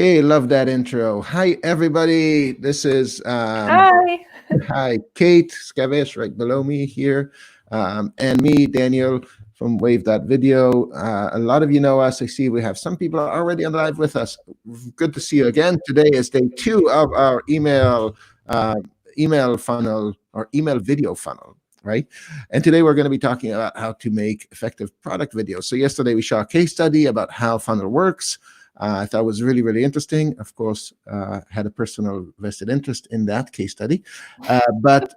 Okay, love that intro. Hi, everybody. This is Hi. hi, Kate Skavish, right below me here, and me, Daniel from Wave.video. A lot of you know us. I see we have some people already on live with us. Good to see you again. Today is day 2 of our email funnel or email video funnel. Right. And today we're going to be talking about how to make effective product videos. So yesterday we saw a case study about how funnel works. I thought it was really, really interesting. Of course, had a personal vested interest in that case study. But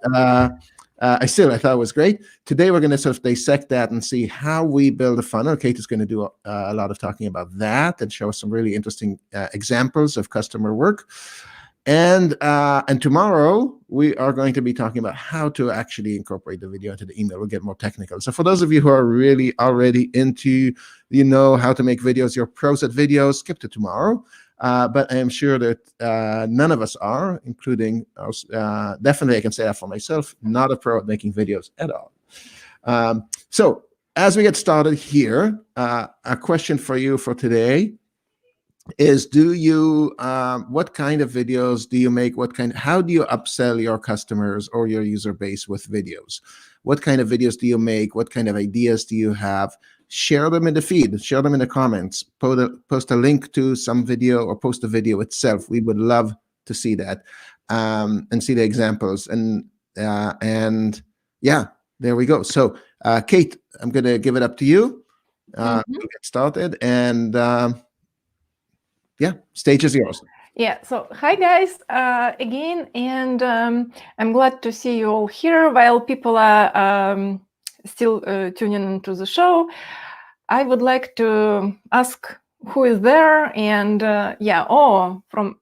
I thought it was great. Today, we're going to sort of dissect that and see how we build a funnel. Kate is going to do a lot of talking about that and show us some really interesting examples of customer work. And tomorrow, we are going to be talking about how to actually incorporate the video into the email. We'll get more technical. So for those of you who are really already into, how to make videos, you're pros at videos, skip to tomorrow. But I am sure that none of us are, including us. Definitely, I can say that for myself, not a pro at making videos at all. So as we get started here, a question for you for today is, what kind of videos do you make? How do you upsell your customers or your user base with videos? What kind of videos do you make? What kind of ideas do you have? Share them in the feed, share them in the comments, post a link to some video or post the video itself. We would love to see that and see the examples. And yeah, there we go. So Kate, I'm going to give it up to you. We'll get started. And yeah, stage is yours. Yeah, so hi guys again, and I'm glad to see you all here. While people are still tuning into the show, I would like to ask who is there, and from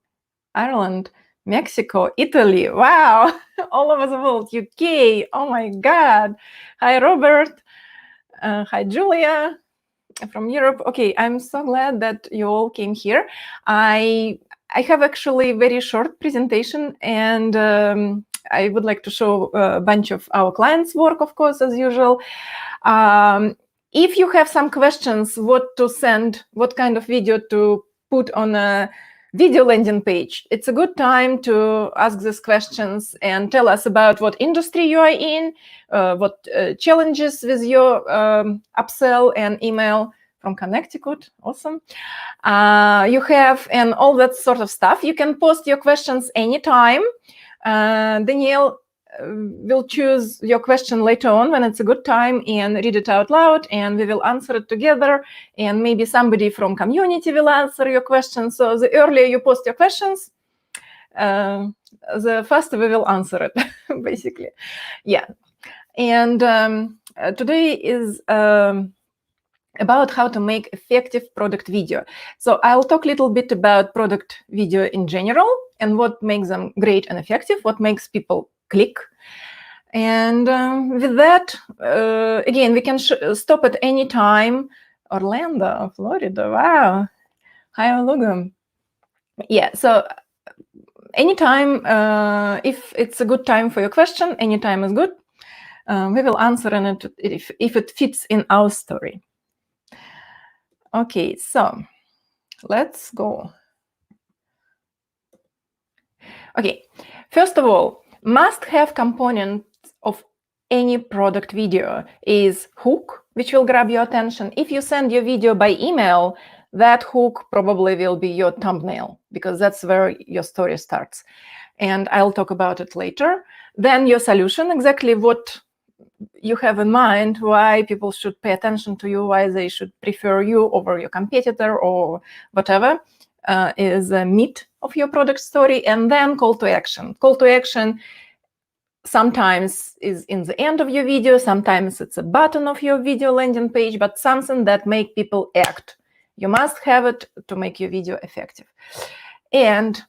Ireland, Mexico, Italy, wow, all over the world, UK, oh my God. Hi Robert, hi Julia from Europe. Okay, I'm so glad that you all came here. I have actually a very short presentation, and I would like to show a bunch of our clients' work, of course, as usual. If you have some questions, what to send, what kind of video to put on a video landing page, it's a good time to ask these questions and tell us about what industry you are in, what challenges with your upsell and email from Connecticut. Awesome. You have and all that sort of stuff. You can post your questions anytime. Danielle will choose your question later on when it's a good time and read it out loud, and we will answer it together, and maybe somebody from community will answer your question. So the earlier you post your questions, the faster we will answer it, basically. Yeah. And today is about how to make effective product video. So I'll talk a little bit about product video in general and what makes them great and effective, what makes people click. And with that, again, we can stop at any time. Orlando, Florida, wow. Hi, Logan. Yeah, so anytime, if it's a good time for your question, anytime is good. We will answer it if it fits in our story. Okay, so let's go. Okay, first of all, must-have component of any product video is hook, which will grab your attention. If you send your video by email, that hook probably will be your thumbnail, because that's where your story starts. And I'll talk about it later. Then your solution, exactly what you have in mind, why people should pay attention to you, why they should prefer you over your competitor or whatever, is the meat of your product story. And then call to action. Call to action sometimes is in the end of your video, sometimes it's a button of your video landing page, but something that make people act. You must have it to make your video effective. And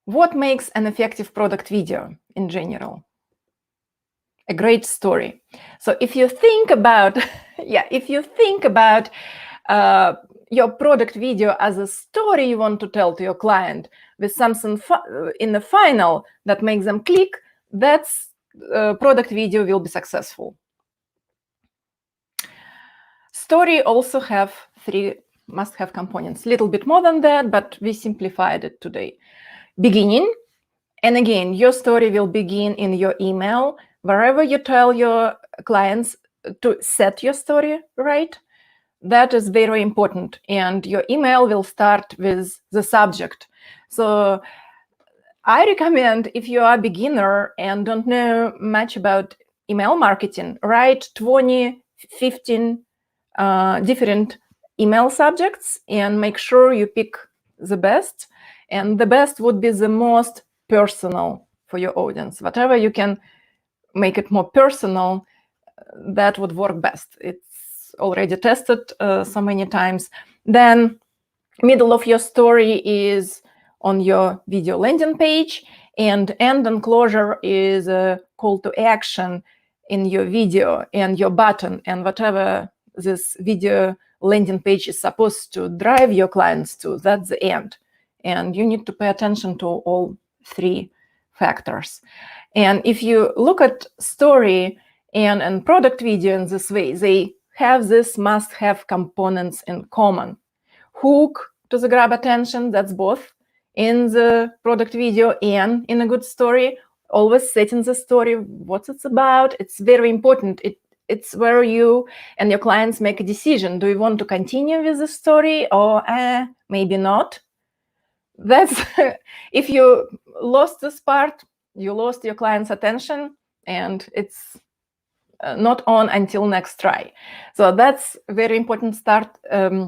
what makes an effective product video in general? A great story. So if you think about, your product video as a story you want to tell to your client with something in the final that makes them click, that's product video will be successful. Story also have 3 must-have components. A little bit more than that, but we simplified it today. Beginning, and again, your story will begin in your email, wherever you tell your clients to set your story right. That is very important, and your email will start with the subject. So I recommend, if you are a beginner and don't know much about email marketing, write 20, 15 different email subjects and make sure you pick the best. And the best would be the most personal for your audience. Whatever you can make it more personal, that would work best. It's already tested so many times. Then middle of your story is on your video landing page, and end and closure is a call to action in your video and your button, and whatever this video landing page is supposed to drive your clients to, that's the end. And you need to pay attention to all three factors. And if you look at story and product video in this way, they have this must-have components in common. Hook to the grab attention, that's both in the product video and in a good story. Always setting the story, what it's about. It's very important. It's where you and your clients make a decision. Do you want to continue with the story or maybe not? That's if you lost this part, you lost your client's attention, and it's not on until next try. So that's a very important start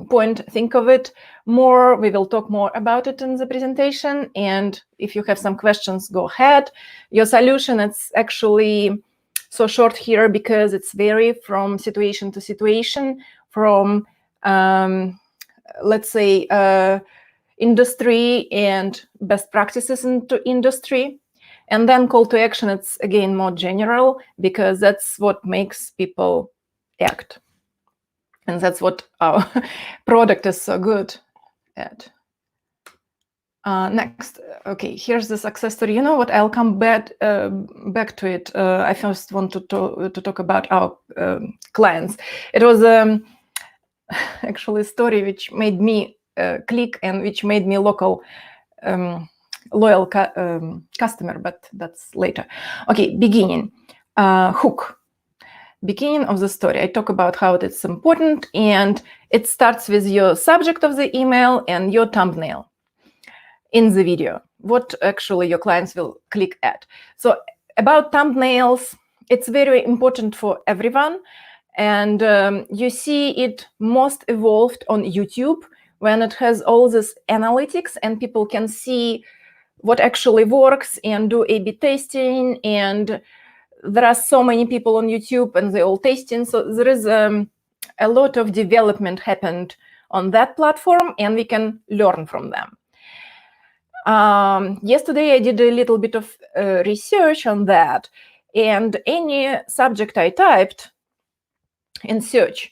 point. Think of it more. We will talk more about it in the presentation. And if you have some questions, go ahead. Your solution, it's actually so short here because it's vary from situation to situation, from, let's say, industry and best practices into industry. And then call to action, it's again more general because that's what makes people act. And that's what our product is so good at. Next, okay, here's the success story. You know what, I'll come back to it. I first want to talk about our clients. It was actually a story which made me click and which made me loyal customer, but that's later. Okay, beginning, hook. Beginning of the story, I talk about how it's important, and it starts with your subject of the email and your thumbnail in the video, what actually your clients will click at. So about thumbnails, it's very important for everyone, and you see it most evolved on YouTube when it has all this analytics and people can see what actually works and do A/B testing, and there are so many people on YouTube and they're all testing. So there is a lot of development happened on that platform, and we can learn from them. Yesterday I did a little bit of research on that, and any subject I typed in search,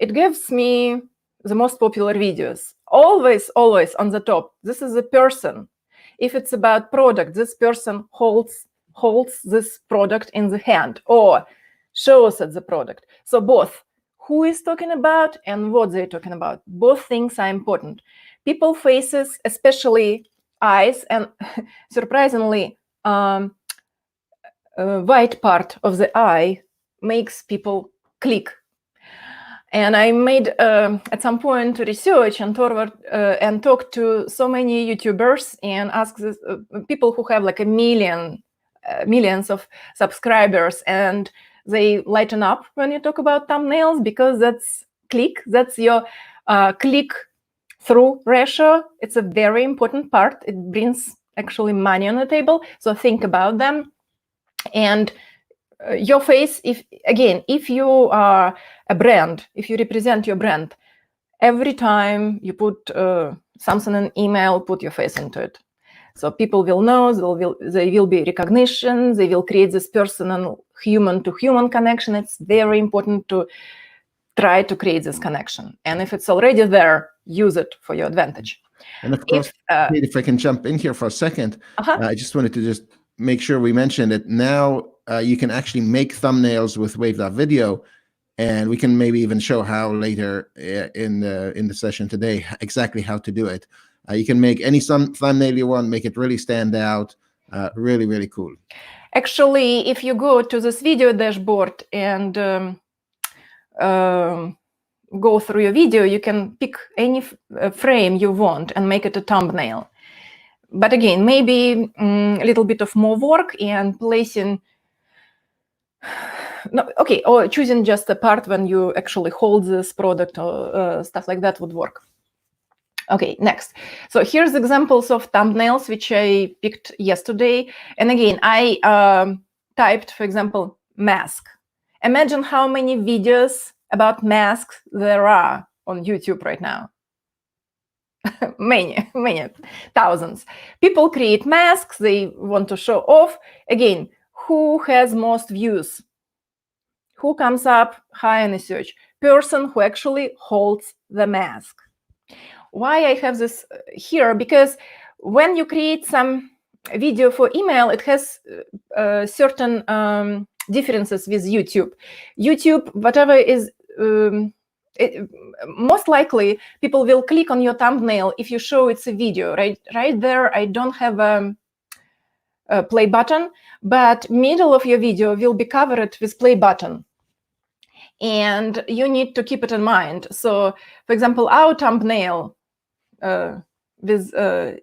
it gives me the most popular videos. Always on the top. This is a person. If it's about product, this person holds this product in the hand or shows at the product. So both who is talking about and what they're talking about, both things are important. People faces, especially eyes, and surprisingly, white part of the eye makes people click. And I made at some point research and talked to so many YouTubers and asked people who have like millions of subscribers, and they lighten up when you talk about thumbnails because that's your click-through ratio. It's a very important part. It brings actually money on the table. So think about them. And your face, if you are a brand, if you represent your brand, every time you put something in email, put your face into it. So people will know, there will be recognition, they will create this personal human-to-human connection. It's very important to try to create this connection. And if it's already there, use it for your advantage. And of course, if I can jump in here for a second, I just wanted to just make sure we mentioned it. Now you can actually make thumbnails with Wave.video And we can maybe even show how later in the session today exactly how to do it. You can make any thumbnail you want, make it really stand out. Really, really cool. Actually, if you go to this video dashboard and go through your video, you can pick any frame you want and make it a thumbnail. But again, maybe a little bit of more work and placing, no, okay, or choosing just a part when you actually hold this product or stuff like that would work. Okay, next. So here's examples of thumbnails which I picked yesterday. And again, I typed, for example, mask. Imagine how many videos about masks there are on YouTube right now. many thousands. People create masks, they want to show off. Again, who has most views? Who comes up high in the search? Person who actually holds the mask. Why I have this here? Because when you create some video for email, it has certain differences with YouTube. YouTube, whatever is, most likely people will click on your thumbnail if you show it's a video, right? Right there, I don't have a play button, but middle of your video will be covered with play button. And you need to keep it in mind. So, for example, our thumbnail,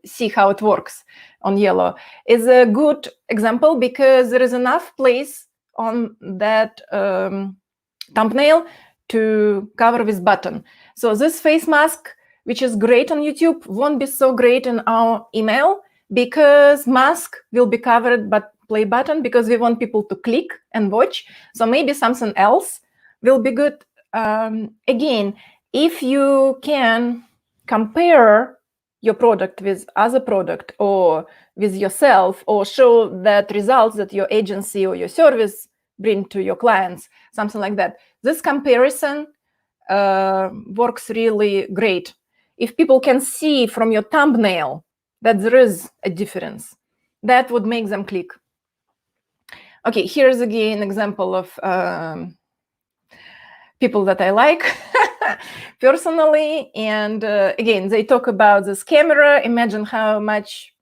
see how it works on yellow, is a good example because there is enough place on that thumbnail to cover this button. So this face mask, which is great on YouTube, won't be so great in our email because mask will be covered by play button because we want people to click and watch. So maybe something else will be good. Again, if you can compare your product with other product or with yourself, or show that results that your agency or your service bring to your clients, something like that, this comparison works really great. If people can see from your thumbnail that there is a difference, that would make them click. Okay, here's again an example of people that I like personally. And again, they talk about this camera. Imagine how much,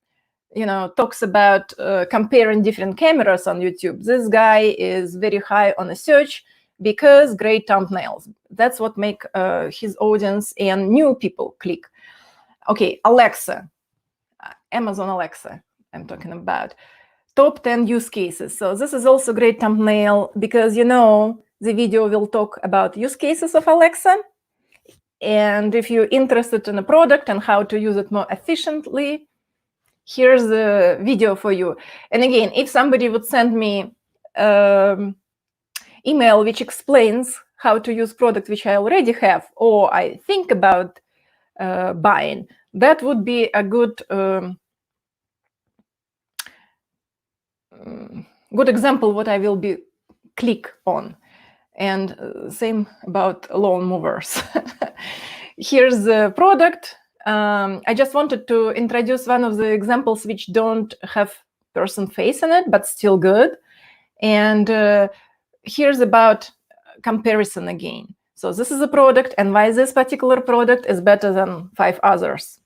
talks about comparing different cameras on YouTube. This guy is very high on the search because great thumbnails. That's what make his audience and new people click. Okay, Alexa, Amazon Alexa, I'm talking about. Top 10 use cases. So this is also great thumbnail because, the video will talk about use cases of Alexa. And if you're interested in a product and how to use it more efficiently, here's the video for you. And again, if somebody would send me email which explains how to use product which I already have, or I think about buying, that would be a good good example what I will be click on. And same about lawn movers. Here's the product. I just wanted to introduce one of the examples which don't have person face in it, but still good. And here's about comparison again. So this is a product, and why this particular product is better than 5 others.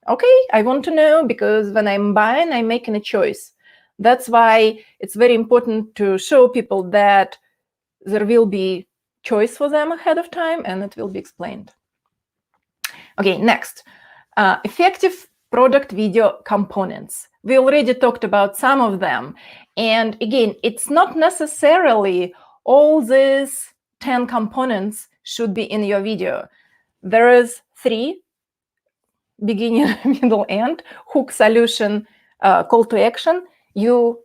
Okay, I want to know because when I'm buying, I'm making a choice. That's why it's very important to show people that there will be choice for them ahead of time, and it will be explained. Okay, next, effective product video components. We already talked about some of them. And again, it's not necessarily all these 10 components should be in your video. There is 3, beginning, middle, end, hook, solution, call to action. You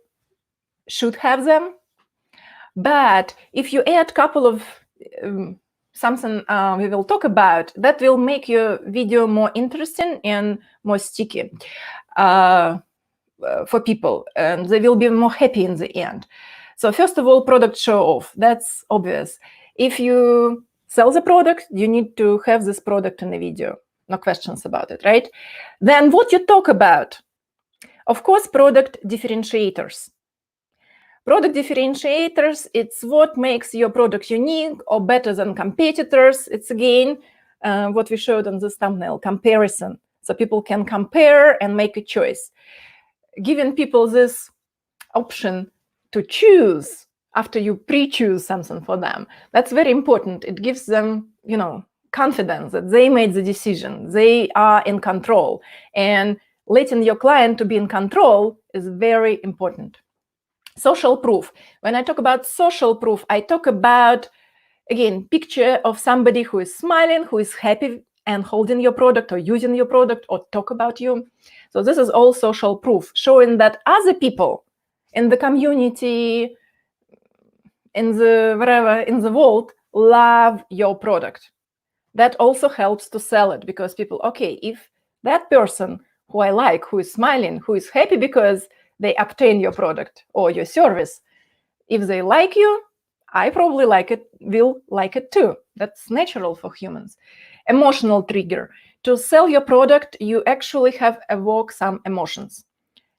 should have them. But if you add a couple of something we will talk about, that will make your video more interesting and more sticky for people, and they will be more happy in the end. So first of all, product show off. That's obvious. If you sell the product, you need to have this product in the video. No questions about it, right? Then what you talk about? Of course, product differentiators. Product differentiators, it's what makes your product unique or better than competitors. It's again what we showed on this thumbnail, comparison. So people can compare and make a choice. Giving people this option to choose after you pre-choose something for them, that's very important. It gives them, confidence that they made the decision, they are in control. And letting your client to be in control is very important. Social proof. When I talk about social proof, I talk about, again, picture of somebody who is smiling, who is happy and holding your product or using your product or talk about you. So this is all social proof, showing that other people in the community, in the world, love your product. That also helps to sell it, because people, okay, if that person who I like, who is smiling, who is happy because they obtain your product or your service, if they like you, I probably will like it too. That's natural for humans. Emotional trigger. To sell your product, you actually have evoke some emotions.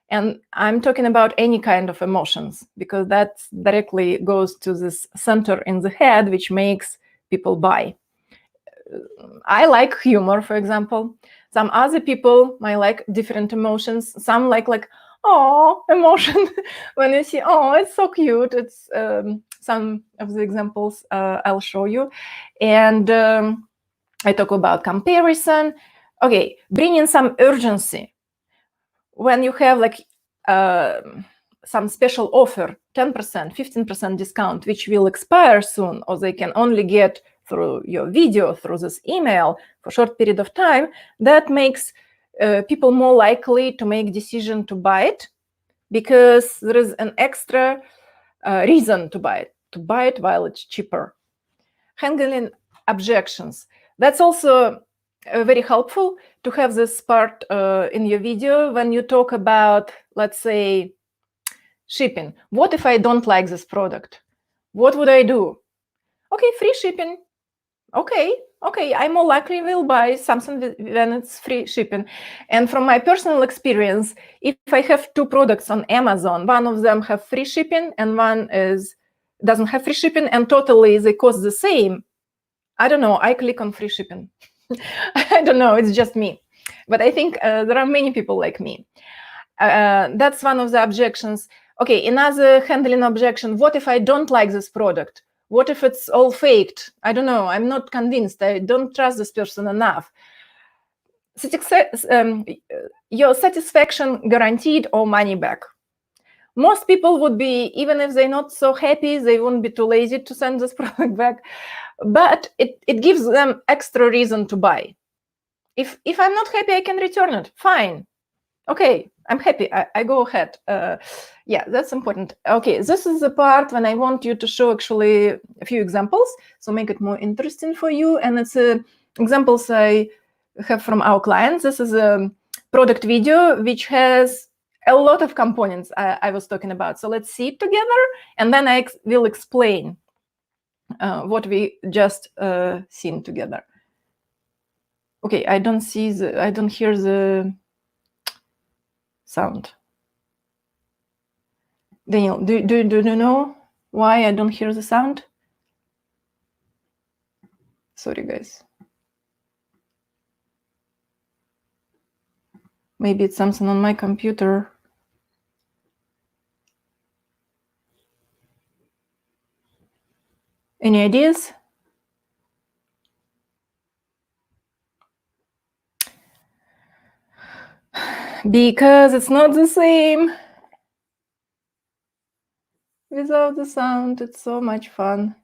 And I'm talking about any kind of emotions, because that directly goes to this center in the head, which makes people buy. I like humor, for example. Some other people might like different emotions. Some like oh, emotion when you see, oh, it's so cute. It's some of the examples I'll show you. And I talk about comparison. Okay, bring in some urgency. When you have some special offer, 10%, 15% discount, which will expire soon, or they can only get through your video, through this email for a short period of time, that makes people more likely to make decision to buy it, because there is an extra reason to buy it while it's cheaper. Handling objections. That's also very helpful to have this part in your video when you talk about, let's say, shipping. What if I don't like this product? What would I do? Okay, free shipping. Okay, I more likely will buy something when it's free shipping. And from my personal experience, if I have two products on Amazon, one of them have free shipping and one doesn't have free shipping, and totally they cost the same, I don't know, I click on free shipping. I don't know, it's just me. But I think there are many people like me. That's one of the objections. Okay, another handling objection, what if I don't like this product? What if it's all faked? I don't know, I'm not convinced, I don't trust this person enough. Your satisfaction guaranteed or money back. Most people would be, even if they're not so happy, they won't be too lazy to send this product back, but it gives them extra reason to buy. If I'm not happy, I can return it, fine. Okay, I'm happy, I go ahead. Yeah, that's important. Okay, this is the part when I want you to show actually a few examples, so make it more interesting for you. And it's examples I have from our clients. This is a product video which has a lot of components I was talking about. So let's see it together, and then I will explain what we just seen together. Okay, I don't hear the sound. Daniel, do you know why I don't hear the sound? Sorry, guys. Maybe it's something on my computer. Any ideas? Because it's not the same without the sound. It's so much fun.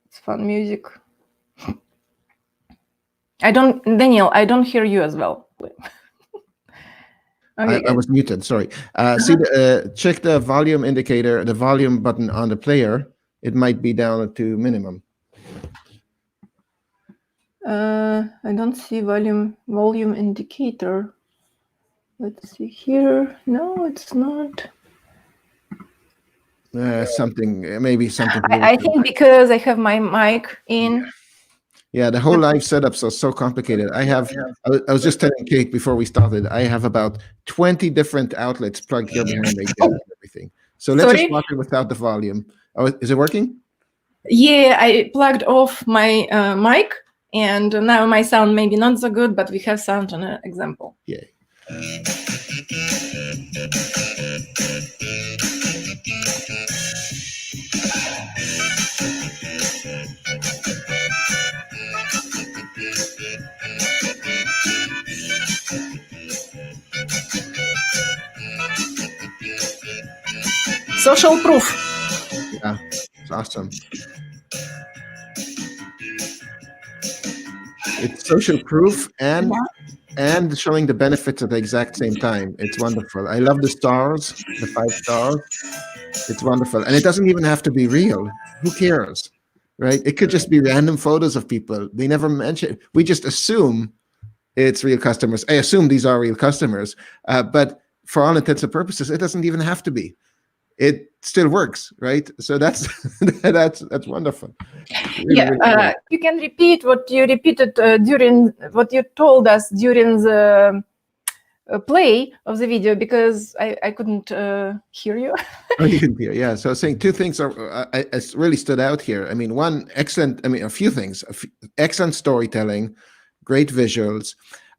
It's fun music. Daniel, I don't hear you as well. Okay, I was muted, sorry. See, check the volume indicator, the volume button on the player. It might be down to minimum. I don't see volume indicator. Let's see here. No, it's not. Maybe something. I think because I have my mic in. Yeah, the whole live setups are so complicated. I was just telling Kate before we started, I have about 20 different outlets plugged here behind me and everything. So let's Sorry? just watch it without the volume. Oh, is it working? Yeah, I plugged off my mic, and now my sound maybe not so good, but we have sound on an example. Yeah. Social proof. Yeah, it's awesome. It's social proof and showing the benefits at the exact same time. It's wonderful. I love the stars, the 5 stars. It's wonderful. And it doesn't even have to be real. Who cares? Right? It could just be random photos of people. They never mention. We just assume it's real customers. I assume these are real customers. But for all intents and purposes, it doesn't even have to be. It still works, right? So that's that's wonderful. Really, Yeah, really great. you can repeat what you repeated during what you told us during the play of the video, because I couldn't hear you. Oh, you can hear, yeah. So I was saying two things are really stood out here. I mean, one, excellent. I mean, a few things. Excellent storytelling, great visuals,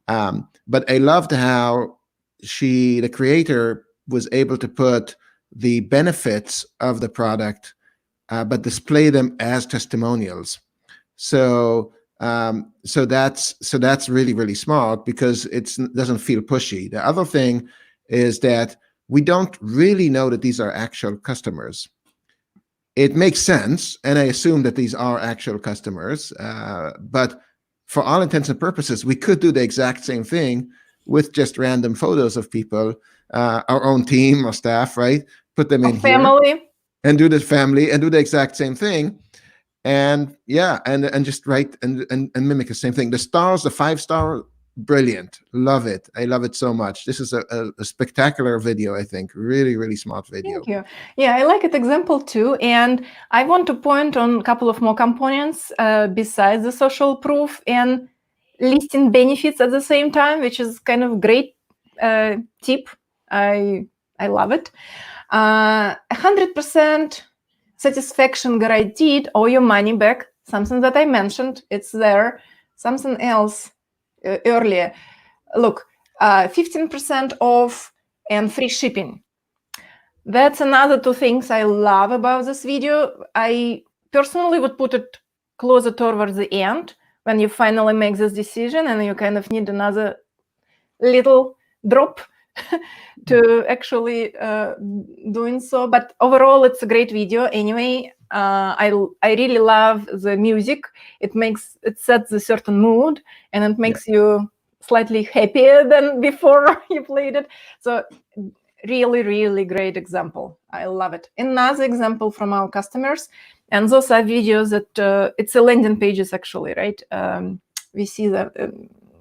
but I loved how the creator, was able to put the benefits of the product, but display them as testimonials. So so that's really, really smart, because it doesn't feel pushy. The other thing is that we don't really know that these are actual customers. It makes sense, and I assume that these are actual customers, but for all intents and purposes, we could do the exact same thing with just random photos of people, our own team or staff, right? Put them in here Family. and do the family and do the exact same thing. And yeah, and just write and mimic the same thing. The stars, the 5-star, brilliant. Love it. I love it so much. This is a spectacular video, I think. Really, really smart video. Thank you. Yeah, I like it example too. And I want to point on a couple of more components besides the social proof and listing benefits at the same time, which is kind of great tip. I love it. 100% satisfaction guaranteed, or your money back. Something that I mentioned, it's there. Something else earlier. Look, 15% off and free shipping. That's another two things I love about this video. I personally would put it closer towards the end, when you finally make this decision and you kind of need another little drop to actually doing so. But overall, it's a great video anyway. I really love the music. It sets a certain mood, and it makes you slightly happier than before you played it. So really, really great example. I love it. Another example from our customers, and those are videos that it's a landing pages actually, right? We see that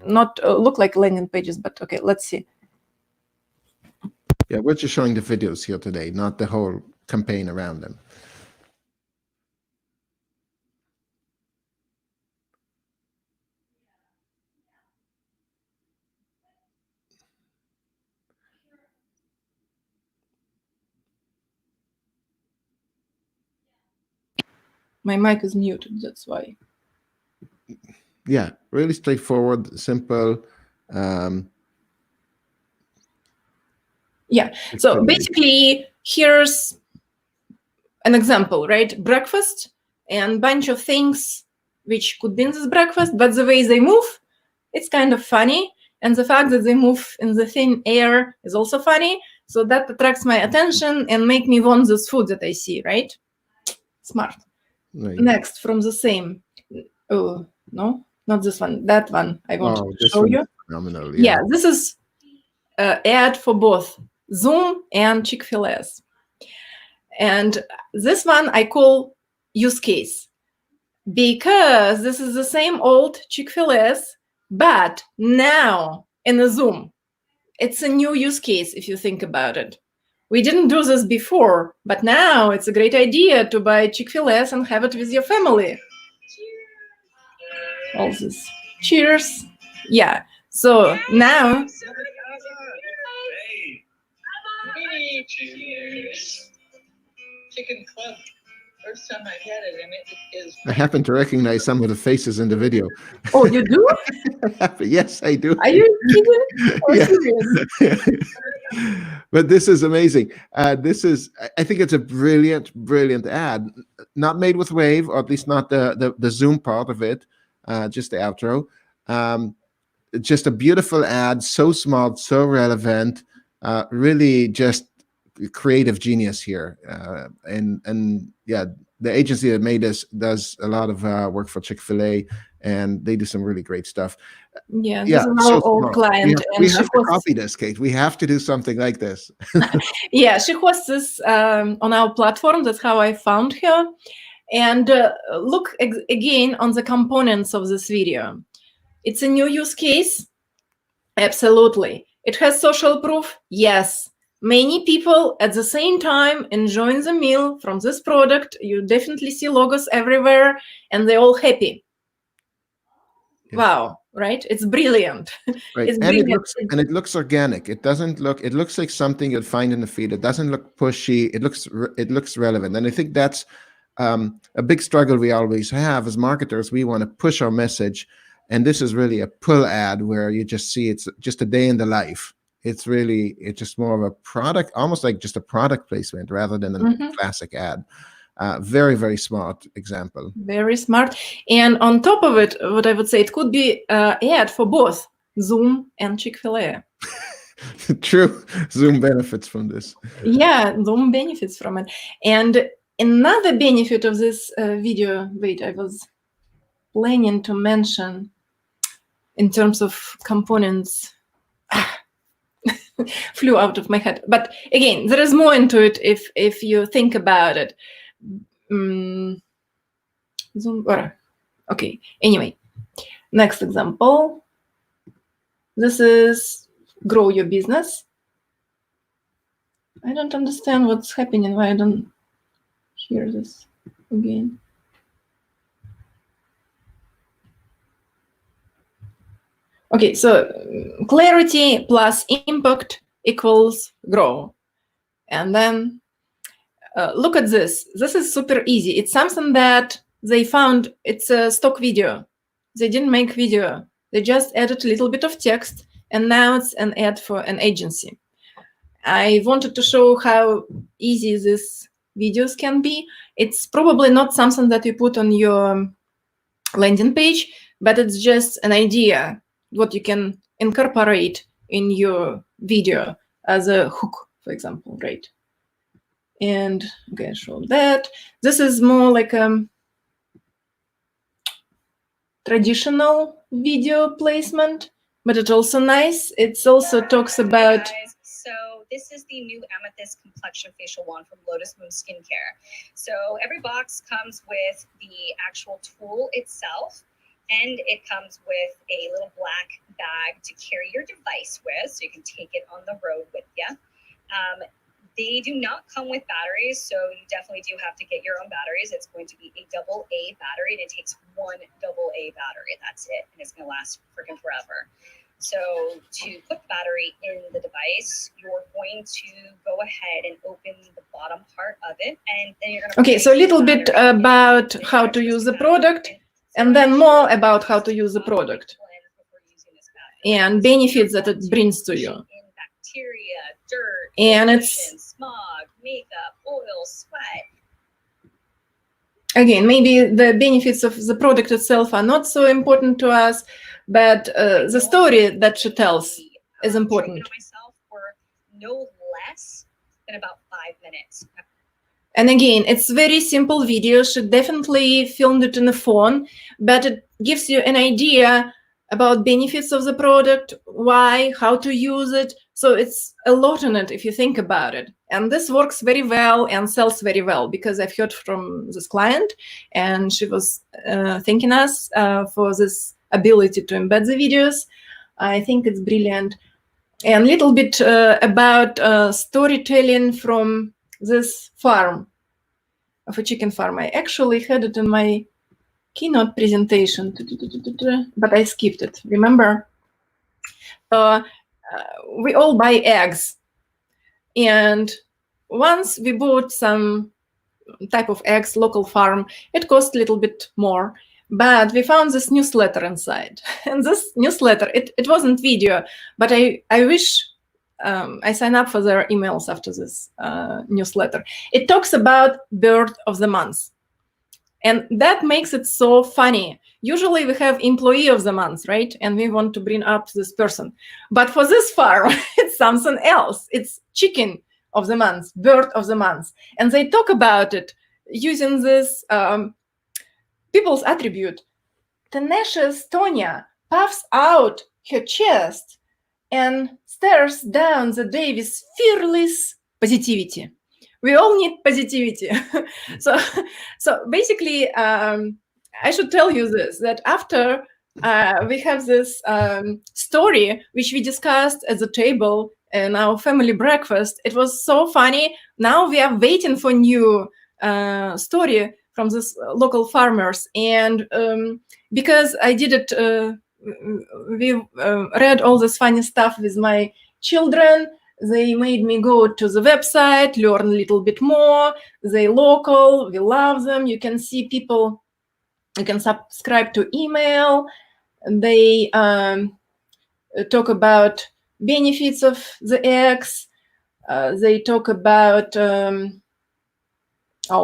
not look like landing pages, but okay, let's see. Yeah, we're just showing the videos here today, not the whole campaign around them. My mic is muted, that's why. Yeah, really straightforward, simple. Yeah, so basically, here's an example, right? Breakfast and bunch of things which could be in this breakfast, but the way they move, it's kind of funny. And the fact that they move in the thin air is also funny. So that attracts my attention and make me want this food that I see, right? Smart. Right. Next, from the same. Oh, no, not this one. That one I want to show you. Phenomenal. Yeah, this is ad for both Zoom and Chick-fil-A's. And this one I call use case, because this is the same old Chick-fil-A's, but now in a Zoom. It's a new use case if you think about it. We didn't do this before, but now it's a great idea to buy Chick-fil-A's and have it with your family. All this. Cheers. Yeah. So now. chicken club. First time I've had it, and it is. I happen to recognize some of the faces in the video. Oh, you do? Yes, I do. Are you kidding? Or Yeah. serious? But this is amazing. I think it's a brilliant, brilliant ad. Not made with Wave, or at least not the Zoom part of it, just the outro. Just a beautiful ad, so smart, so relevant, really just creative genius here. And yeah, the agency that made this does a lot of work for Chick-fil-A, and they do some really great stuff. Yeah, Yeah, this is so our old smart. client, We and she have to hosts. copy this, Kate. We have to do something like this. Yeah, she hosts this on our platform. That's how I found her. And look again on the components of this video. It's a new use case. Absolutely. It has social proof. Yes. Many people at the same time enjoying the meal from this product. You definitely see logos everywhere, and they're all happy. Yeah. Wow, right? It's brilliant. Right. It's And brilliant. it looks organic. It looks like something you'd find in the feed. It doesn't look pushy. It looks relevant. And I think that's a big struggle we always have as marketers. We want to push our message, and this is really a pull ad where you just see it's just a day in the life. It's just more of a product, almost like just a product placement rather than a classic ad. Very, very smart example. Very smart. And on top of it, what I would say, it could be ad for both Zoom and Chick-fil-A. True. Zoom benefits from this. Yeah, Zoom benefits from it. And another benefit of this video, wait, I was planning to mention in terms of components, flew out of my head. But again, there is more into it if you think about it. Zoom, okay, anyway, next example. This is grow your business. I don't understand what's happening, why I don't hear this again. Okay, so clarity plus impact equals grow. And then look at this. This is super easy. It's something that they found. It's a stock video. They didn't make video. They just added a little bit of text, and now it's an ad for an agency. I wanted to show how easy these videos can be. It's probably not something that you put on your landing page, but it's just an idea what you can incorporate in your video as a hook, for example, right? And okay, show that. This is more like a traditional video placement, but it's also nice. It also talks about. Hey guys, so this is the new Amethyst Complexion Facial Wand from Lotus Moon Skincare. So every box comes with the actual tool itself, and it comes with a little black bag to carry your device with, so you can take it on the road with you. They do not come with batteries, so you definitely do have to get your own batteries. It's going to be a AA battery, and it takes one AA battery. That's it, and it's going to last freaking forever. So to put the battery in the device, you're going to go ahead and open the bottom part of it, and then you're going to. Okay, so a little bit about how to use the product, and then more about how to use the product and benefits that it brings to you. Bacteria, dirt, and pollution, it's smog, makeup, oil, sweat. Again, maybe the benefits of the product itself are not so important to us, but the story that she tells is important. Myself for no less than about 5 minutes. And again, it's very simple video. She definitely filmed it in a phone, but it gives you an idea about benefits of the product, why, how to use it. So it's a lot in it if you think about it. And this works very well and sells very well, because I've heard from this client, and she was thanking us for this ability to embed the videos. I think it's brilliant. And a little bit about storytelling from this farm, of a chicken farm. I actually had it in my keynote presentation, but I skipped it, remember? We all buy eggs, and once we bought some type of eggs, local farm. It costs a little bit more. But we found this newsletter inside. And this newsletter, it wasn't video, but I wish I sign up for their emails after this newsletter. It talks about bird of the month. And that makes it so funny. Usually we have employee of the month, right? And we want to bring up this person. But for this farm, it's something else. It's chicken of the month, bird of the month. And they talk about it using this people's attribute. Tenacious Tonya puffs out her chest and stares down the day with fearless positivity. We all need positivity. So basically, I should tell you this, that after we have this story, which we discussed at the table in our family breakfast, it was so funny. Now we are waiting for new story from this local farmers. And because I did it, we read all this funny stuff with my children. They made me go to the website, learn a little bit more. They local, we love them. You can see people, you can subscribe to email. They talk about benefits of the eggs. They talk about our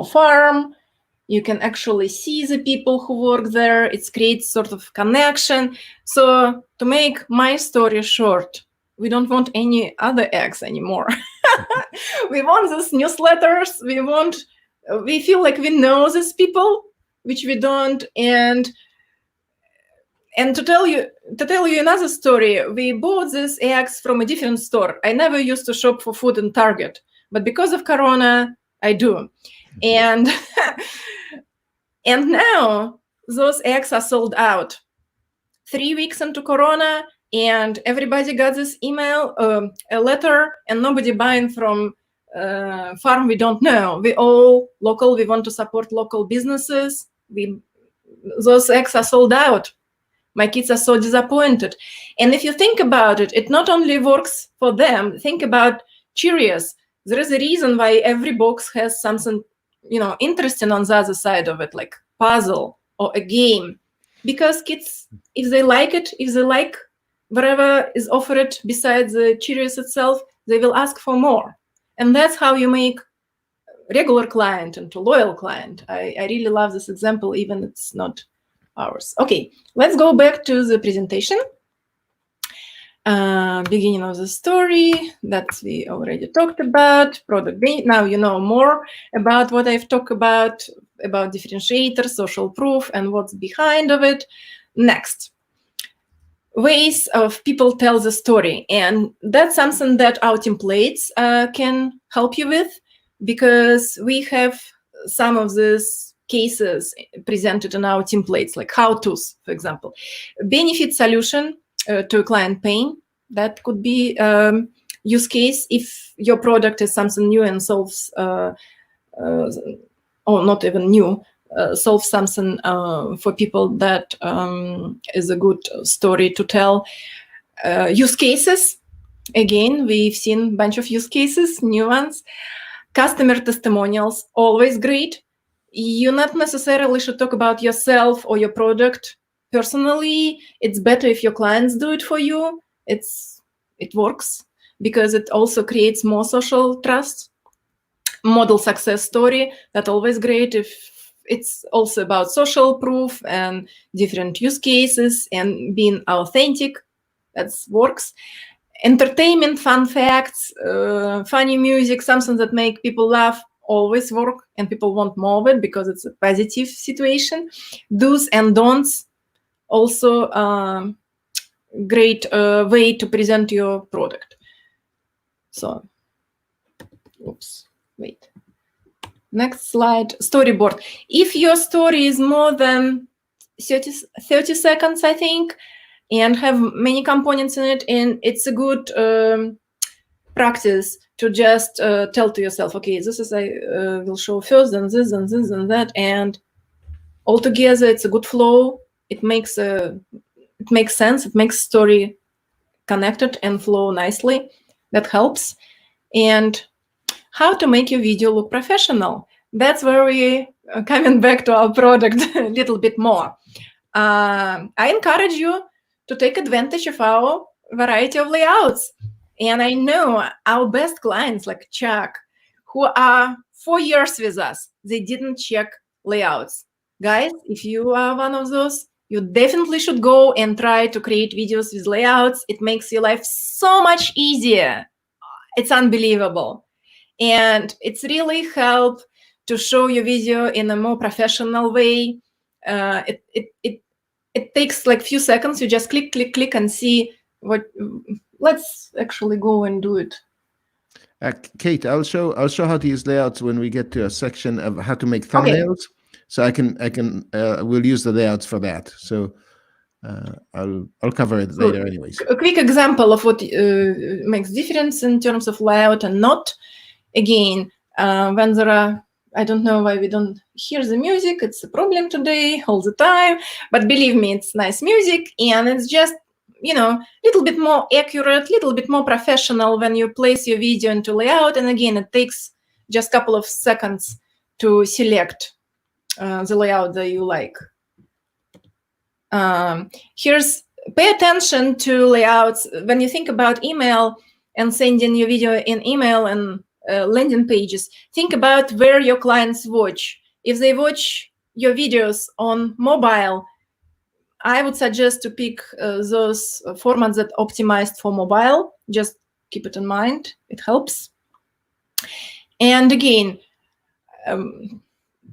farm. You can actually see the people who work there. It creates sort of connection. So to make my story short, we don't want any other eggs anymore. We want these newsletters. We feel like we know these people, which we don't. And to tell you another story, we bought these eggs from a different store. I never used to shop for food in Target, but because of Corona, I do. And and now those eggs are sold out. 3 weeks into Corona, and everybody got this email, a letter, and nobody buying from farm we don't know. We all local. We want to support local businesses. Those eggs are sold out. My kids are so disappointed. And if you think about it, it not only works for them. Think about Cheerios. There is a reason why every box has something, interesting on the other side of it, like puzzle or a game. Because kids, if they like it, if they like whatever is offered besides the Cheerios itself, they will ask for more. And that's how you make regular client into loyal client. I really love this example, even it's not ours. Okay, let's go back to the presentation. Beginning of the story that we already talked about. Product. Now you know more about what I've talked about differentiator, social proof, and what's behind of it. Next, ways of people tell the story, and that's something that our templates can help you with, because we have some of these cases presented in our templates, like how-tos, for example. Benefit solution to a client pain. That could be use case if your product is something new and solves, or not even new, solve something for people that is a good story to tell. Use cases. Again, we've seen a bunch of use cases, new ones. Customer testimonials, always great. You not necessarily should talk about yourself or your product personally. It's better if your clients do it for you. It works because it also creates more social trust. Model success story, that's always great if it's also about social proof and different use cases and being authentic. That works. Entertainment, fun facts, funny music, something that make people laugh, always work, and people want more of it because it's a positive situation. Do's and don'ts, also great way to present your product. So, oops, wait. Next slide, storyboard. If your story is more than 30 seconds, I think, and have many components in it, and it's a good practice to just tell to yourself, okay, this is I will show first, and this, and this, and that, and altogether it's a good flow. It makes sense. It makes story connected and flow nicely. That helps. And how to make your video look professional. that's where we are coming back to our product a little bit more. I encourage you to take advantage of our variety of layouts. And I know our best clients like Chuck, who are 4 years with us, they didn't check layouts. Guys, if you are one of those, you definitely should go and try to create videos with layouts. It makes your life so much easier. It's unbelievable. And it's really help to show your video in a more professional way. It takes like few seconds. You just click, click, click and see what. Let's actually go and do it. Kate, I'll show how to use layouts when we get to a section of how to make thumbnails. Okay. So we'll use the layouts for that. So I'll cover it later anyways. A quick example of what makes difference in terms of layout and not. Again, when there are, I don't know why we don't hear the music. It's a problem today all the time. But believe me, it's nice music. And it's just, you know, a little bit more accurate, a little bit more professional when you place your video into layout. And again, it takes just a couple of seconds to select the layout that you like. Pay attention to layouts. When you think about email and sending your video in email and landing pages, think about where your clients watch. If they watch your videos on mobile, I would suggest to pick those formats that optimized for mobile. Just keep it in mind. It helps. And again,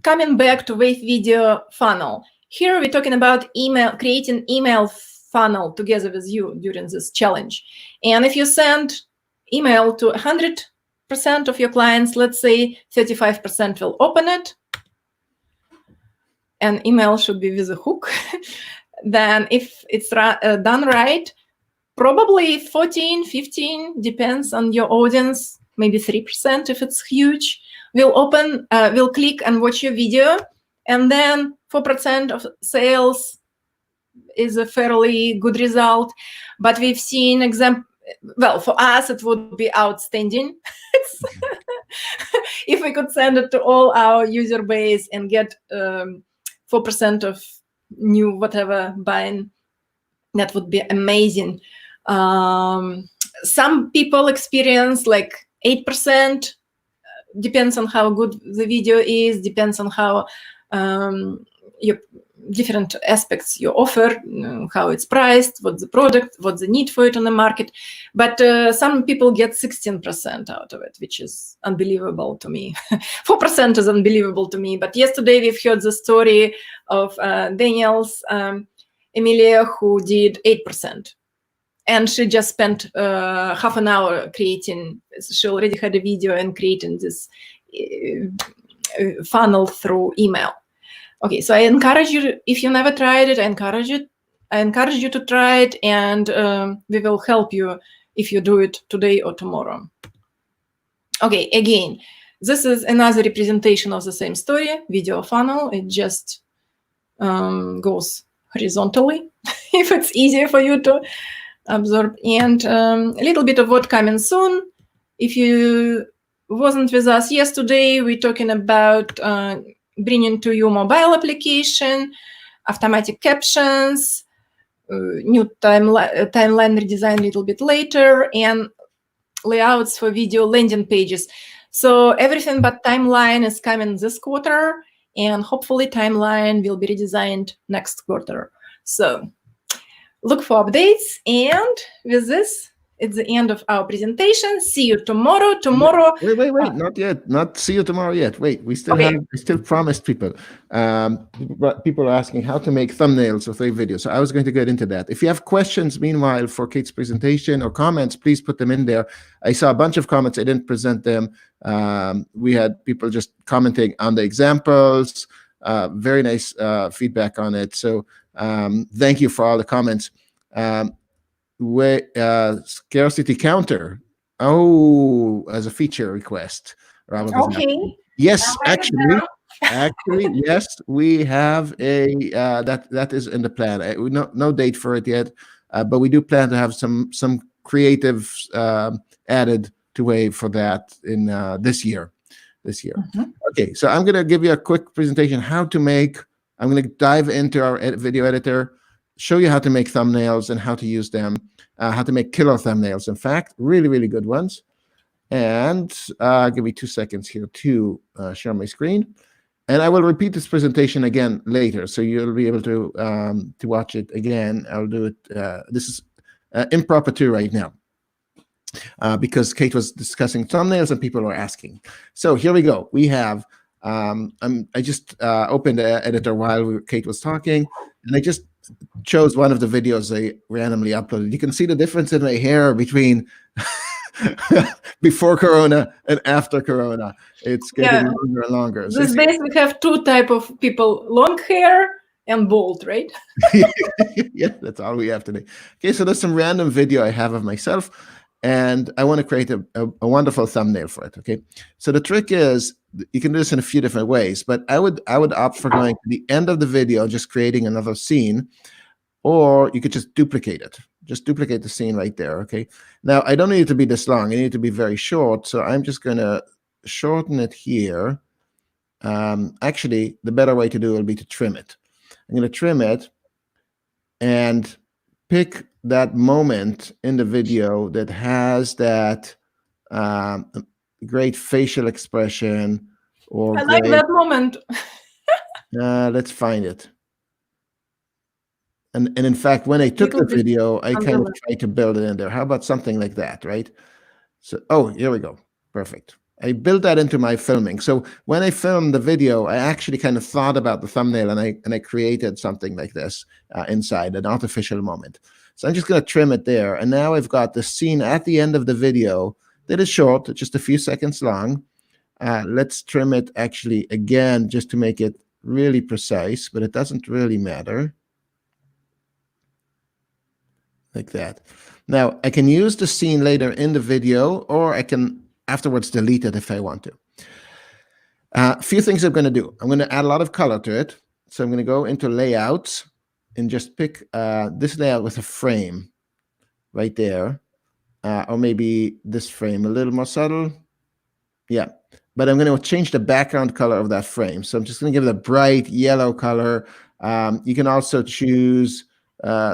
coming back to Wave.video funnel. Here we're talking about creating email funnel together with you during this challenge. And if you send email to 100% of your clients, let's say 35% will open it, and email should be with a hook. Then if it's done right, probably 14, 15, depends on your audience, maybe 3% if it's huge, will click and watch your video. And then 4% of sales is a fairly good result. But we've seen well, for us, it would be outstanding. If we could send it to all our user base and get 4% of new whatever buying, that would be amazing. Some people experience like 8%, depends on how good the video is, depends on how your different aspects you offer, how it's priced, what's the product, what's the need for it on the market. But some people get 16% out of it, which is unbelievable to me. 4% is unbelievable to me. But yesterday we've heard the story of Daniel's Emilia, who did 8%. And she just spent half an hour creating, she already had a video and creating this funnel through email. Okay, so I encourage you, if you never tried it, I encourage you to try it, and we will help you if you do it today or tomorrow. Okay, again, this is another representation of the same story, video funnel. It just goes horizontally, if it's easier for you to absorb. And a little bit of what coming soon. If you wasn't with us yesterday, we're talking about bringing to you mobile application, automatic captions, new timeline redesign a little bit later, and layouts for video landing pages. So everything but timeline is coming this quarter, and hopefully timeline will be redesigned next quarter. So look for updates, and with this, it's the end of our presentation. See you tomorrow. Wait, not yet. Not see you tomorrow yet. Wait, we still promised people. People are asking how to make thumbnails of their videos. So I was going to get into that. If you have questions, meanwhile, for Kate's presentation or comments, please put them in there. I saw a bunch of comments. I didn't present them. We had people just commenting on the examples. Very nice feedback on it. So thank you for all the comments. Scarcity counter, as a feature request. Okay. Yes, actually, yes, we have a that is in the plan. No date for it yet, but we do plan to have some creative added to Wave for that in this year. this year. Okay, so I'm going to give you a quick presentation how to make. I'm going to dive into our video editor, show you how to make thumbnails and how to use them, how to make killer thumbnails. In fact, really, really good ones. And give me 2 seconds here to share my screen. And I will repeat this presentation again later, so you'll be able to watch it again. I'll do it. This is impromptu right now because Kate was discussing thumbnails and people were asking. So here we go. We have. I just opened the editor while Kate was talking, and I just chose one of the videos I randomly uploaded. You can see the difference in my hair between before Corona and after Corona. It's getting longer and longer. These days we have two type of people: long hair and bald, right? Yeah, that's all we have today. Okay, so there's some random video I have of myself, and I want to create a wonderful thumbnail for it. Okay, so the trick is you can do this in a few different ways, but I would opt for going to the end of the video, just creating another scene, or you could just duplicate it. Just duplicate the scene right there. Okay, now I don't need it to be this long. I need it to be very short, so I'm just going to shorten it here. Actually, the better way to do it will be to trim it. I'm going to trim it and pick that moment in the video that has that great facial expression, or I like that moment. Let's find it. And in fact, when I took the video, I kind of tried to build it in there. How about something like that, right? So, oh, here we go. Perfect. I built that into my filming. So when I filmed the video, I actually kind of thought about the thumbnail, and I created something like this inside, an artificial moment. So I'm just going to trim it there. And now I've got the scene at the end of the video that is short, just a few seconds long. Let's trim it actually again, just to make it really precise, but it doesn't really matter. Like that. Now, I can use the scene later in the video, or I can afterwards delete it if I want to. A few things I'm going to do. I'm going to add a lot of color to it. So I'm going to go into layouts and just pick this layout with a frame right there. Or maybe this frame, a little more subtle. Yeah. But I'm going to change the background color of that frame. So I'm just going to give it a bright yellow color. You can also choose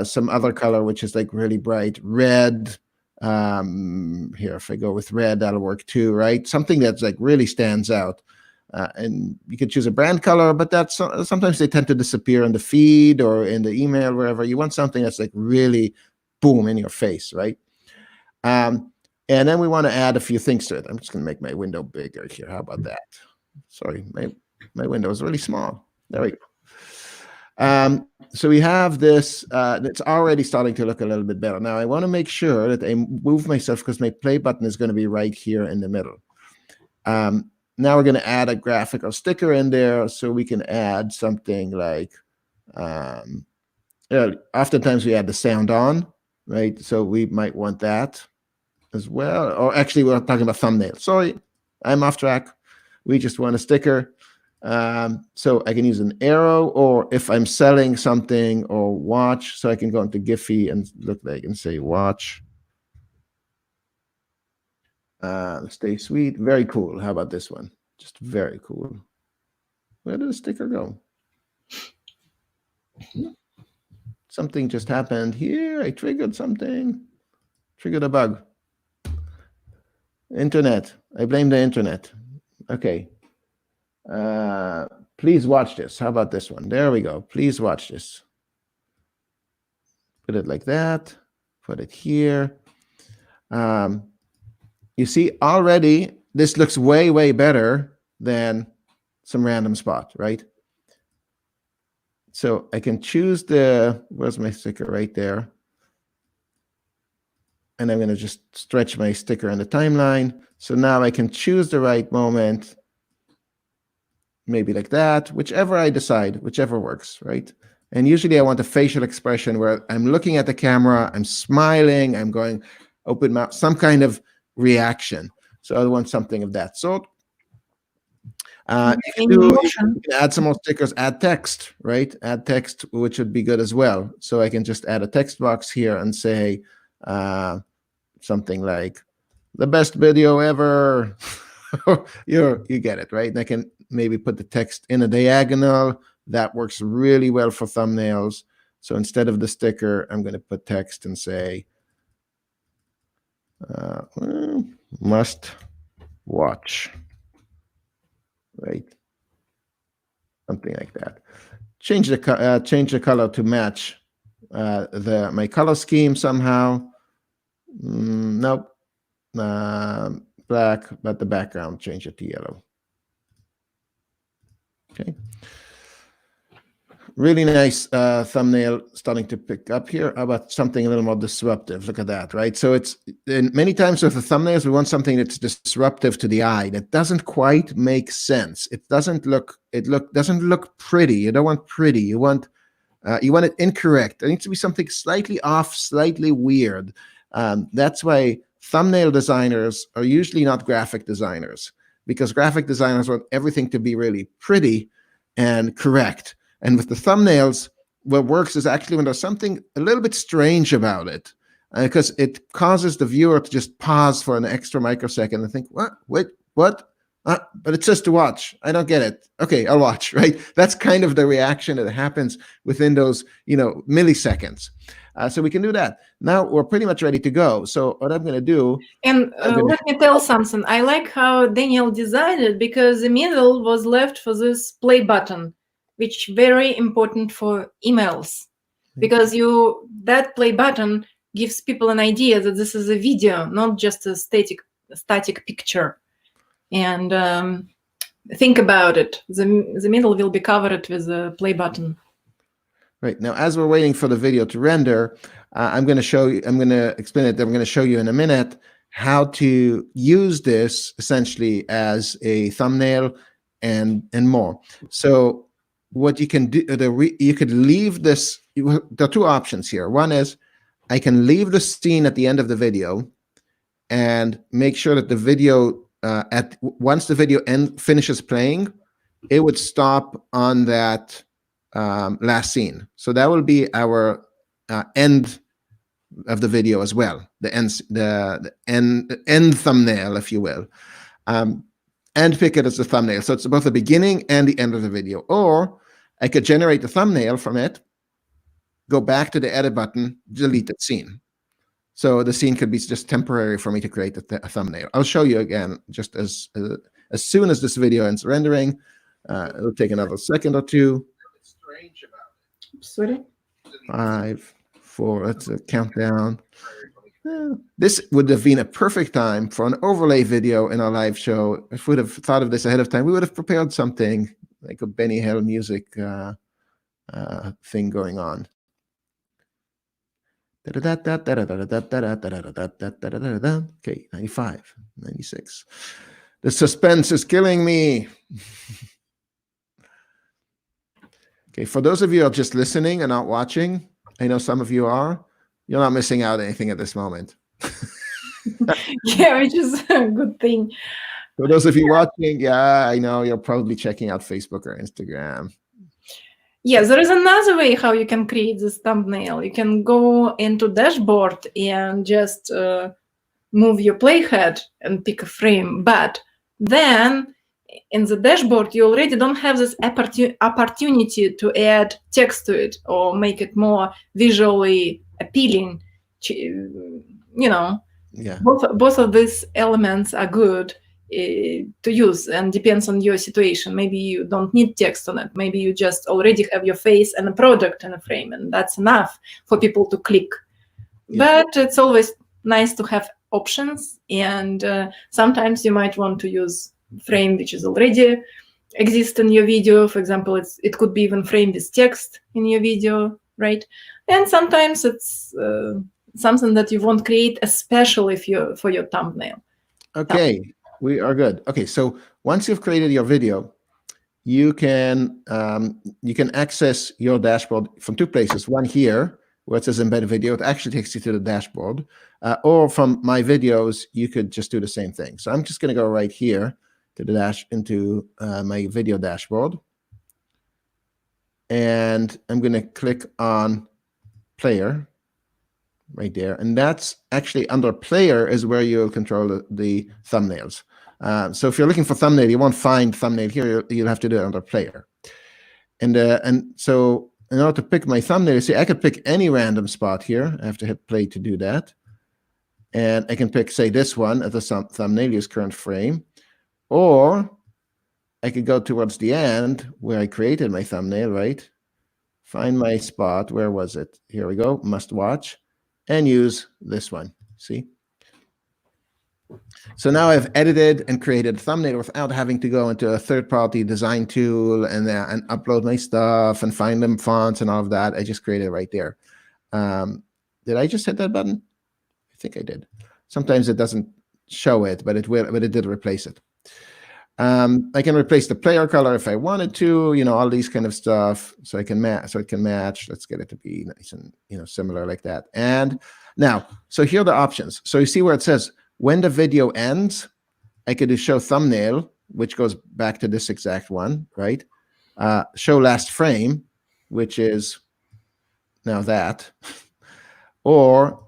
some other color, which is like really bright red. Here, if I go with red, that'll work too, right? Something that's like really stands out. And you could choose a brand color, but that's sometimes they tend to disappear in the feed or in the email, wherever. You want something that's like really boom in your face, right? And then we want to add a few things to it. I'm just going to make my window bigger here. How about that? Sorry, my window is really small. There we go. So we have this, it's already starting to look a little bit better. Now I want to make sure that I move myself, because my play button is going to be right here in the middle. Now we're going to add a graphical sticker in there, so we can add something like, oftentimes we add the sound on, right? So we might want that as well. Or actually, we're talking about thumbnail. Sorry, I'm off track. We just want a sticker. So I can use an arrow, or if I'm selling something, or watch, so I can go into Giphy and look like and say watch. Stay sweet. Very cool. How about this one? Just very cool. Where did the sticker go? Something just happened here. I triggered something. Triggered a bug. Internet. I blame the internet. Okay. Please watch this. How about this one? There we go. Please watch this. Put it like that. Put it here. You see, already this looks way, way better than some random spot, right? So I can choose where's my sticker? Right there. And I'm going to just stretch my sticker in the timeline. So now I can choose the right moment. Maybe like that, whichever I decide, whichever works, right? And usually I want a facial expression where I'm looking at the camera, I'm smiling, I'm going open mouth, some kind of reaction. So I want something of that sort. You can add some more stickers, add text, right? Add text, which would be good as well. So I can just add a text box here and say something like, the best video ever, So you get it, right? And I can maybe put the text in a diagonal. That works really well for thumbnails. So instead of the sticker, I'm going to put text and say, must watch, right? Something like that. Change the color to match my color scheme somehow. Nope. Black, but the background, change it to yellow. Okay. Really nice thumbnail starting to pick up here. How about something a little more disruptive? Look at that, right? So it's many times with the thumbnails, we want something that's disruptive to the eye, that doesn't quite make sense. It doesn't look pretty. You don't want pretty. You want it incorrect. It needs to be something slightly off, slightly weird. That's why thumbnail designers are usually not graphic designers, because graphic designers want everything to be really pretty and correct. And with the thumbnails, what works is actually when there's something a little bit strange about it, because it causes the viewer to just pause for an extra microsecond and think, what? Wait, what? But it says to watch. I don't get it. Okay, I'll watch, right? That's kind of the reaction that happens within those, milliseconds. So we can do that. Now we're pretty much ready to go. So what I'm going to do... And let me tell something. I like how Daniel designed it, because the middle was left for this play button, which very important for emails, because that play button gives people an idea that this is a video, not just a static picture. And think about it. The middle will be covered with a play button. Right. Now, as we're waiting for the video to render, I'm going to explain it. I'm going to show you in a minute how to use this essentially as a thumbnail and more. So what you can do, you could leave this. There are two options here. One is I can leave the scene at the end of the video and make sure that the video, once the video finishes playing, it would stop on that last scene. So that will be our end of the video as well, the end thumbnail, if you will, and pick it as the thumbnail. So it's both the beginning and the end of the video. Or I could generate the thumbnail from it, go back to the edit button, delete that scene. So the scene could be just temporary for me to create a thumbnail. I'll show you again just as soon as this video ends rendering. It'll take another second or two. Strange about it. Sorry? 5, 4, that's a countdown. This would have been a perfect time for an overlay video in our live show. If we would have thought of this ahead of time, we would have prepared something like a Benny Hill music thing going on. Okay, 95, 96. The suspense is killing me. Okay, for those of you who are just listening and not watching, I know some of you are, you're not missing out anything at this moment. Yeah, which is a good thing. For those of you watching, yeah, I know you're probably checking out Facebook or Instagram. Yeah, there is another way how you can create this thumbnail. You can go into dashboard and just move your playhead and pick a frame. But then in the dashboard, you already don't have this opportunity to add text to it or make it more visually appealing. Yeah. Both of these elements are good to use, and depends on your situation. Maybe you don't need text on it. Maybe you just already have your face and a product in a frame, and that's enough for people to click. Yeah. But it's always nice to have options, and sometimes you might want to use frame which is already exist in your video. For example, it could be even frame with text in your video, right? And sometimes it's something that you won't create especially for your thumbnail. Okay. We are good. Okay, so once you've created your video, you can access your dashboard from two places. One here, where it says embedded video, it actually takes you to the dashboard. Or from my videos, you could just do the same thing. So I'm just going to go right here to the into my video dashboard, and I'm going to click on player. Right there, and that's actually under player is where you'll control the thumbnails. So if you're looking for thumbnail, you won't find thumbnail here. You'll have to do it under player. And so in order to pick my thumbnail, you see, I could pick any random spot here. I have to hit play to do that. And I can pick, say, this one as a thumbnail, use current frame. Or I could go towards the end where I created my thumbnail, right? Find my spot. Where was it? Here we go. Must watch. And use this one. See? So now I've edited and created a thumbnail without having to go into a third-party design tool and upload my stuff and find them fonts and all of that. I just created it right there. Did I just hit that button? I think I did. Sometimes it doesn't show it, but it will. But it did replace it. I can replace the player color if I wanted to. You know, all these kind of stuff. So I can match. So it can match. Let's get it to be nice and similar like that. And now, so here are the options. So you see where it says, when the video ends, I could do show thumbnail, which goes back to this exact one, right? Show last frame, which is now that, or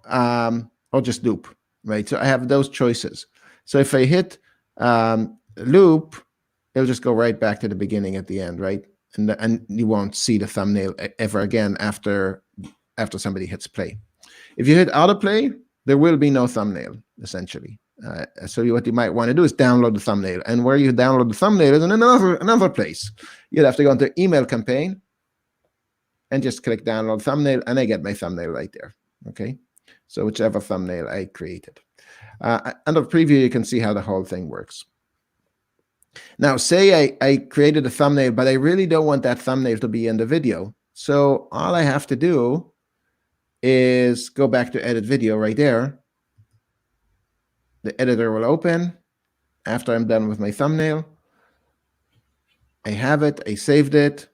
just loop, right? So I have those choices. So if I hit loop, it'll just go right back to the beginning at the end, right? And you won't see the thumbnail ever again after somebody hits play. If you hit autoplay, there will be no thumbnail, essentially. So what you might want to do is download the thumbnail. And where you download the thumbnail is in another place. You'd have to go into email campaign and just click download thumbnail, and I get my thumbnail right there, okay? So whichever thumbnail I created. Under preview, you can see how the whole thing works. Now, say I created a thumbnail, but I really don't want that thumbnail to be in the video. So all I have to do is go back to edit video right there. The editor will open after I'm done with my thumbnail. I have it. I saved it.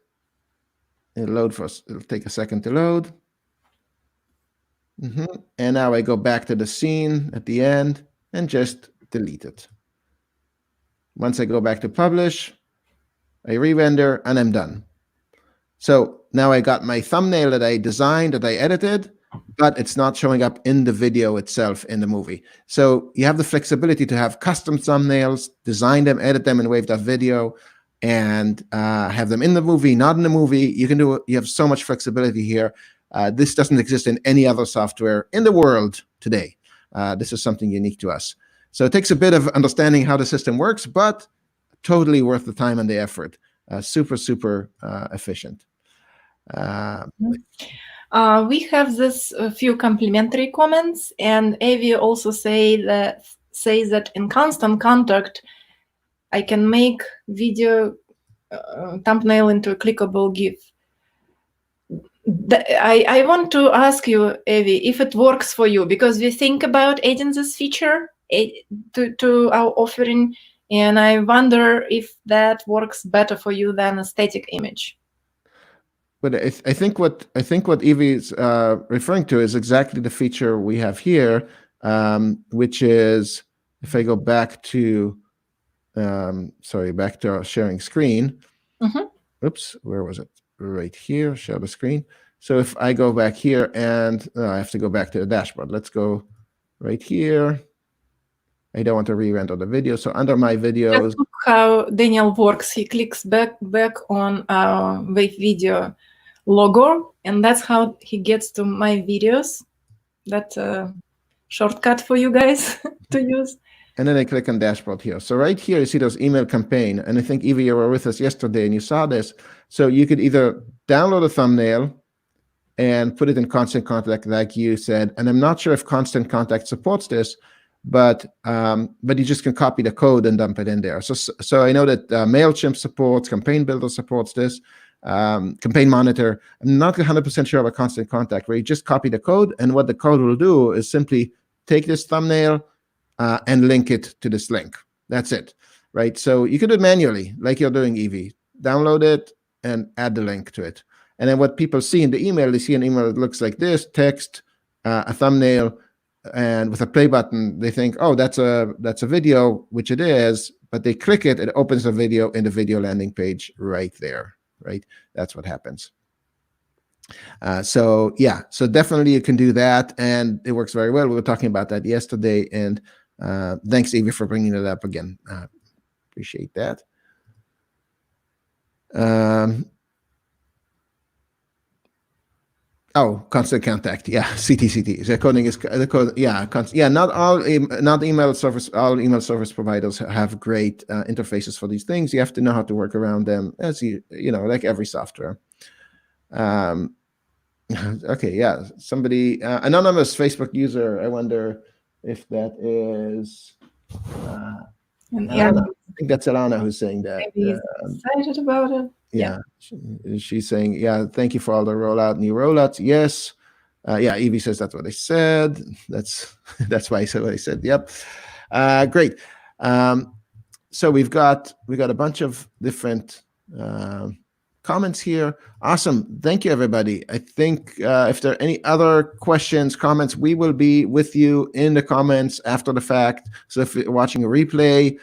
It'll take a second to load. And now I go back to the scene at the end and just delete it. Once I go back to publish, I re-render, and I'm done. So now I got my thumbnail that I designed, that I edited, but it's not showing up in the video itself in the movie. So you have the flexibility to have custom thumbnails, design them, edit them in Wave.video, and have them in the movie, not in the movie. You have so much flexibility here. This doesn't exist in any other software in the world today. This is something unique to us. So it takes a bit of understanding how the system works, but totally worth the time and the effort. Super, super efficient. We have this few complimentary comments, and Avi also says that in Constant Contact, I can make video thumbnail into a clickable GIF. I want to ask you, Avi, if it works for you, because we think about adding this feature to our offering, and I wonder if that works better for you than a static image. But I think what Evie is referring to is exactly the feature we have here, which is, if I go back to, back to our sharing screen. Oops, where was it? Right here, share the screen. So if I go back here and I have to go back to the dashboard. Let's go right here. I don't want to re-render the video. So under my videos. Just look how Daniel works. He clicks back on our Wave.video logo, and that's how he gets to my videos. That's a shortcut for you guys to use. And then I click on dashboard here. So right here, you see those email campaign. And I think, Evie, you were with us yesterday and you saw this. So you could either download a thumbnail and put it in Constant Contact, like you said. And I'm not sure if Constant Contact supports this, but you just can copy the code and dump it in there. So I know that MailChimp supports, Campaign Builder supports this, Campaign Monitor. I'm not 100% sure about Constant Contact, where you just copy the code. And what the code will do is simply take this thumbnail and link it to this link. That's it, right? So you can do it manually, like you're doing, Evie. Download it and add the link to it. And then what people see in the email, they see an email that looks like this, text, a thumbnail, and with a play button, they think, oh, that's a video, which it is, but they click it, it opens a video in the video landing page right there, right? That's what happens. So yeah, so definitely you can do that, and it works very well. We were talking about that yesterday, and Thanks, Evie, for bringing it up again. Appreciate that. Oh, constant contact. Yeah, CTCT. The coding is the code. Yeah, not all email service. All email service providers have great interfaces for these things. You have to know how to work around them, as you know, like every software. Okay, yeah. Somebody, anonymous Facebook user. I wonder if that is. I think that's Alana who's saying that. Maybe he's excited about it. Yeah, she's saying, yeah, thank you for all the new rollouts. Yes. Yeah, Evie says that's what I said. That's why I said what I said. Yep. Great. So we've got a bunch of different comments here. Awesome. Thank you, everybody. I think if there are any other questions, comments, we will be with you in the comments after the fact. So if you're watching a replay,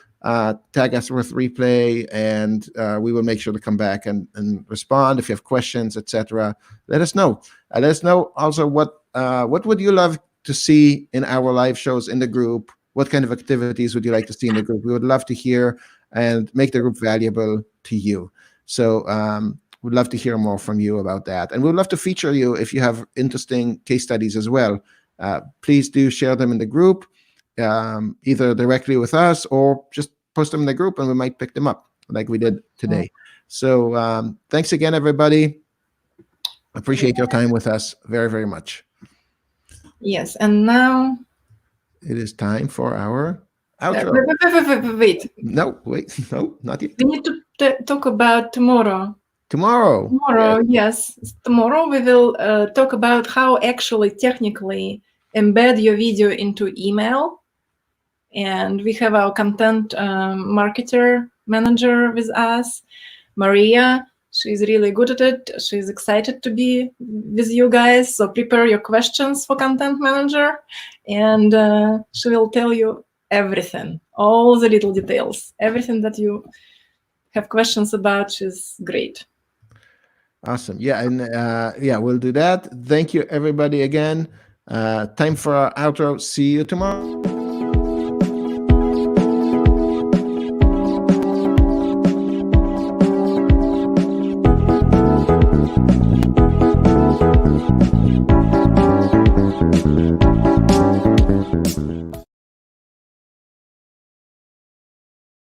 tag us with replay, and we will make sure to come back and respond. If you have questions, etc., let us know. Let us know also what would you love to see in our live shows in the group. What kind of activities would you like to see in the group? We would love to hear and make the group valuable to you. So we'd love to hear more from you about that, and we'd love to feature you if you have interesting case studies as well. Please do share them in the group. Either directly with us or just post them in the group, and we might pick them up like we did today. So thanks again, everybody. Appreciate your time with us very, very much. Yes, and now it is time for our outro. Wait. No, not yet. We need to talk about tomorrow. Tomorrow, yes. Tomorrow we will talk about how actually technically embed your video into email. And we have our content marketer manager with us, Maria. She's really good at it. She's excited to be with you guys. So prepare your questions for content manager, and she will tell you everything, all the little details, everything that you have questions about. She's great. Awesome. Yeah, and we'll do that. Thank you, everybody, again. Time for our outro. See you tomorrow.